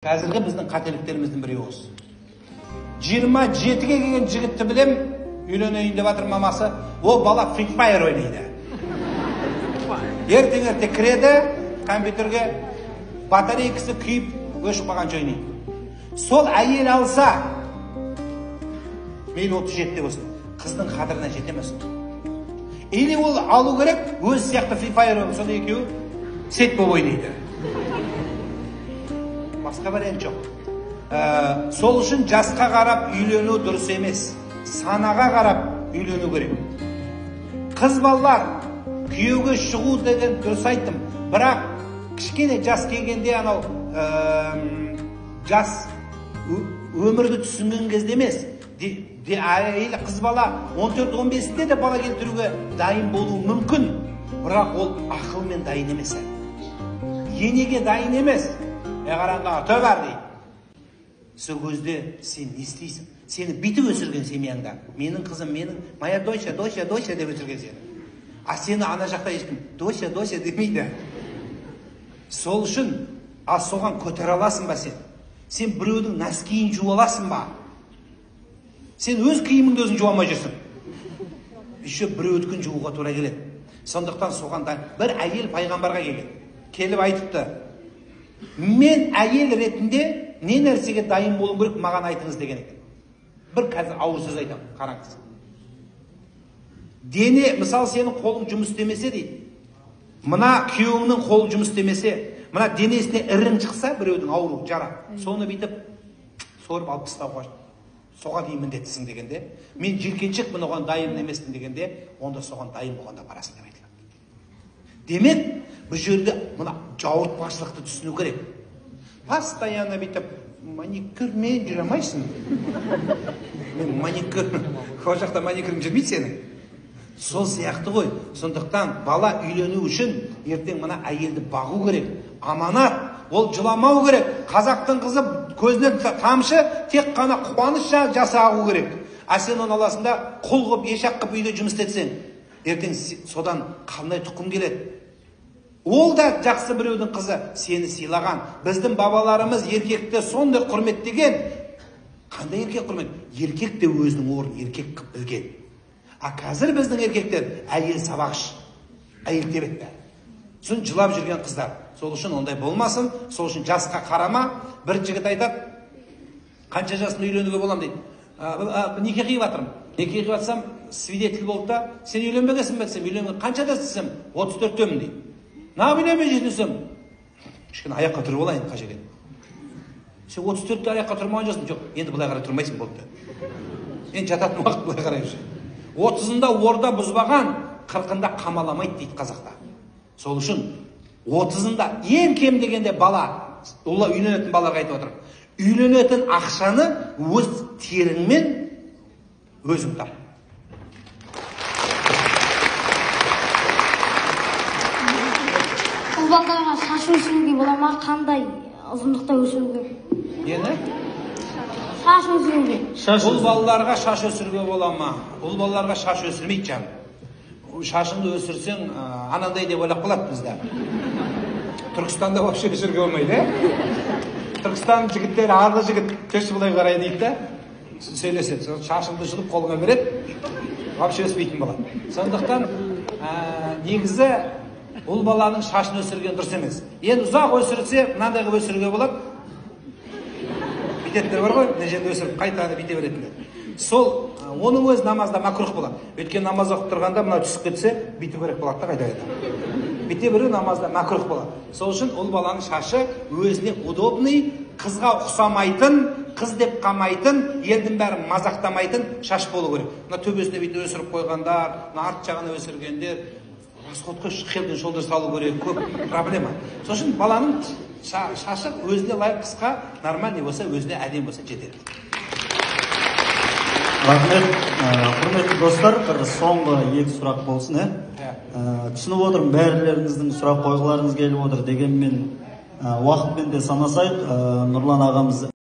Қазіргі біздің қателіктеріміздің біреуі осы. 27-ге келген жігітті білем, үйленейін деп жатыр мамасы, ол бала Free Fire ойнайды. Ертең кіреді компьютерге, батарейкасы күйіп, өшіп қалғанша ойнайды. Сол әйел алса, мейлі 37-те болсын, қыздың қадіріне жетемесін. Или ол алу керек, өз сияқты Free Fire ойнайды, сонда екеуі сет болып ойнайды. Басқа вариант жоқ. Сол үшін жасқа қарап үйлену дұрыс емес. Санаға қарап үйлену керек. Қыз балалар күйеуге шығу деген дұрыс айттым. Бірақ кішкене жас келгенде анау жас өмірді түсінген кезде емес. Қыз бала 14-15-те де бала келтіруге дайын болуы мүмкін. Бірақ ол ақылмен дайын емес. Енеге дайын емес. Қараңға төбар дейді. Сол көзде сен не істейсің? Сені бүйтіп өсірген семьяңда. Менің қызым, моя доча деп өсірген сені. А сені ана жақта ешкім доча демейді. Сол үшін, соған көтер аласың ба сен? Сен біреудің нәскиін жуа аласың ба? Сен өз киіміңді өзің жуа алмай жүрсің. Еще біреудікін жууға тура келеді. Сондықтан соған бір әйел пайғамбарға келген. Келіп айтыпты. Мен әйел ретінде не нәрсеге дайын болу керек, маған айтыңыз деген екен. Бір қазір ауыр сөз айтам, қараңыз. Дене, мысалы сенің қолың жұмыс істемесе дейді. Мына күйеуіңнің қолы жұмыс істемесе, мына денесіне ірің шықса, біреудің ауру, жара. Соны бүйтіп сорып алып тастауға соған дейін міндеттісің дегенде, мен желкеншекпін оған дайын емеспін дегенде, онда соған дайын болғанда барасың деп айтылады. Демек, бұл жерде мына жауыртпашылықты түсіну керек. Постоянно бүйтіп маникюрмен жүре алмайсың. Мен маникюр, ол жақта маникюрің жүрмейді сенің. Сол сияқты ғой. Сондықтан бала үйлену үшін ертең мына әйелді бағу керек. Аманат, ол жыламау керек. Қазақтың қызы көзінен тамшы тек қана қуаныш жасағу керек. А сен оның аласында құл қып, ешақ қып үйде жұмыс істетсең, ертең содан қандай тұқым келеді? Ол да жақсы біреудің қызы, сені сыйлаған. Біздің бабаларымыз еркекті сондай құрметтеген. Қандай еркек құрмет? Еркек те өзінің орнын еркек қып білген. А қазір біздің еркектер әйел сабақшы, әйел тебетті. Сосын жылап жүрген қыздар. Сол үшін ондай болмасын, сол үшін жасқа қарама. Бір жігіт айтады, қанша жасында үйленуге болам дейді. Неке қиып жатырмын. Неке қиып жатсам, свидетель болды да, сен үйленбегенсің бе десем, үйленген қаншадасың? 34-төмін дейді. Нағып үйленбей жетінсем, кішкене аяққа тұрып олайын қажет еді. Сен 34-те аяққа тұрмаған жасың, жоқ, енді бұлай қарай тұрмайсың болды. Енді жататын уақыт бұлай қарай жүрсің. 30-ында орда бұзбаған, 40-ында қамаламайды дейді қазақта. Сол үшін 30-ында ең кем дегенде бала, олар үйленетін балаларға айтып отыр. Үйленетін ақшаны өз теріңмен өзің тап. Балаларға шаш өсіруге бола ма? Қандай ұзындықта өсіруге? Нені? Шаш өсіруге. Бұл балаларға шаш өсіруге бола ма? Бұл балаларға шаш өсірмейді жан. Шашыңды өсірсең, анандай деп ойлап қалады бізде. Түркістанда вообще өсіруге болмайды, Түркістан жігіттері, арлы жігіт, төсі бұлай қарай дейді да, сөйлеседі. Шашыңды жұлып қолыңа береді, вообще өспейтін болады. Сондықтан, негізі, бұл баланың шашын өсірген дұрыс емес. Енді ұзақ өсірсе, мынандайғы өсіруге болады. Бүйтетіндер бар ғой, мына жерде өсіріп, қайтаны бүйте беретіндер. Сол, оның өз намазда макрух болады. Өйткені намаз оқып тұрғанда, мына түсіп кетсе, бүйте керек болады да қайта. Бүйте беру намазда макрух болады. Сол үшін ол баланың шашы өзіне удобный, қызға ұқсамайтын, қыз деп қамайтын, елдің бәрін мазақтамайтын шаш болу керек. Мына төбесіне бүйте өсіріп қойғандар, мына арт жағына өсіргендер, расходқа келген жолдар салу керек, көп проблема. Сол үшін баланың шашы өзіне лайық қысқа, нормальный болса, өзіне әдем болса жетеді. Рахмет, құрметті достар, бір соңғы екі сұрақ болсын, түсініп отырмын, бәрілеріңіздің сұрақ қойғыларыңыз келіп отыр дегенмен уақытпен де санасайық, Нұрлан ағамыз